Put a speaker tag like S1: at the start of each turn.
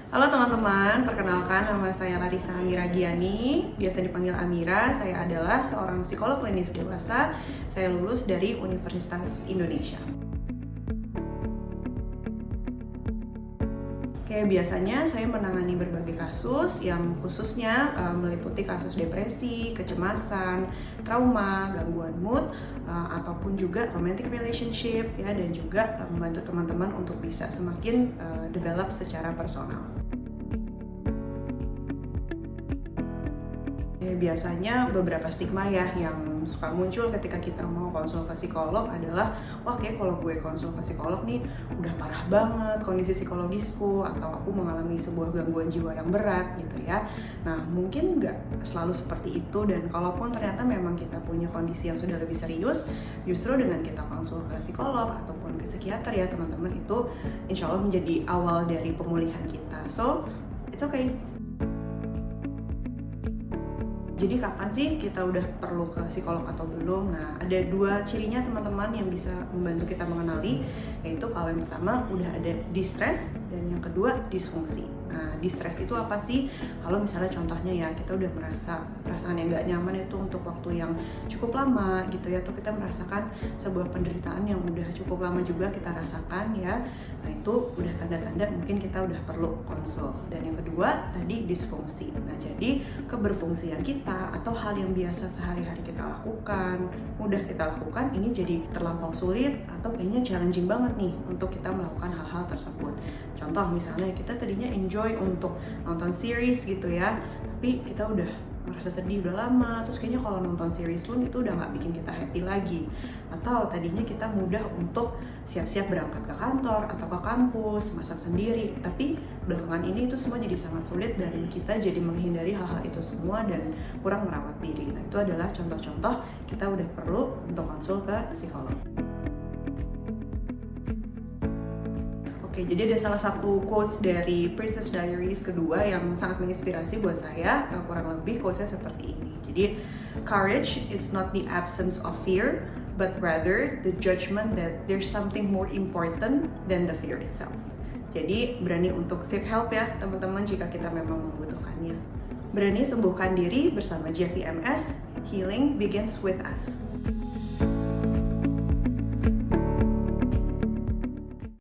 S1: Halo teman-teman, perkenalkan nama saya Larissa Amira Giani, biasa dipanggil Amira. Saya adalah seorang psikolog klinis dewasa. Saya lulus dari Universitas Indonesia. Kayak biasanya saya menangani berbagai kasus yang khususnya meliputi kasus depresi, kecemasan, trauma, gangguan mood, ataupun juga romantic relationship ya, dan juga membantu teman-teman untuk bisa semakin develop secara personal. Biasanya beberapa stigma ya yang suka muncul ketika kita mau konsul ke psikolog adalah, wah kayak kalau gue konsul ke psikolog nih udah parah banget kondisi psikologisku, atau aku mengalami sebuah gangguan jiwa yang berat gitu ya. Nah mungkin nggak selalu seperti itu, dan kalaupun ternyata memang kita punya kondisi yang sudah lebih serius, justru dengan kita konsul ke psikolog ataupun ke psikiater ya teman-teman, itu insya Allah menjadi awal dari pemulihan kita. So it's okay. Jadi kapan sih kita udah perlu ke psikolog atau belum? Nah, ada dua cirinya teman-teman yang bisa membantu kita mengenali, yaitu kalau yang pertama udah ada distress, dan yang kedua disfungsi. Nah, distress itu apa sih? Kalau misalnya contohnya ya, kita udah merasa perasaan yang gak nyaman itu untuk waktu yang cukup lama gitu ya, atau kita merasakan sebuah penderitaan yang udah cukup lama juga kita rasakan ya. Nah, itu udah tanda-tanda mungkin kita udah perlu konsul. Dan yang kedua tadi disfungsi. Nah, jadi keberfungsian kita atau hal yang biasa sehari-hari kita lakukan, mudah kita lakukan, ini jadi terlampau sulit atau kayaknya challenging banget nih untuk kita melakukan hal-hal tersebut. Contoh misalnya kita tadinya enjoy untuk nonton series gitu ya, tapi kita udah merasa sedih udah lama, terus kayaknya kalau nonton series pun itu udah nggak bikin kita happy lagi. Atau tadinya kita mudah untuk siap-siap berangkat ke kantor atau ke kampus, masak sendiri, tapi belakangan ini itu semua jadi sangat sulit dan kita jadi menghindari hal-hal itu semua dan kurang merawat diri. Nah, itu adalah contoh-contoh kita udah perlu untuk konsul ke psikolog. Oke, jadi ada salah satu quotes dari Princess Diaries kedua yang sangat menginspirasi buat saya. Kurang lebih quotesnya seperti ini. Jadi, courage is not the absence of fear, but rather the judgment that there's something more important than the fear itself. Jadi, berani untuk seek help ya teman-teman jika kita memang membutuhkannya. Berani sembuhkan diri bersama JVMS, Healing Begins With Us.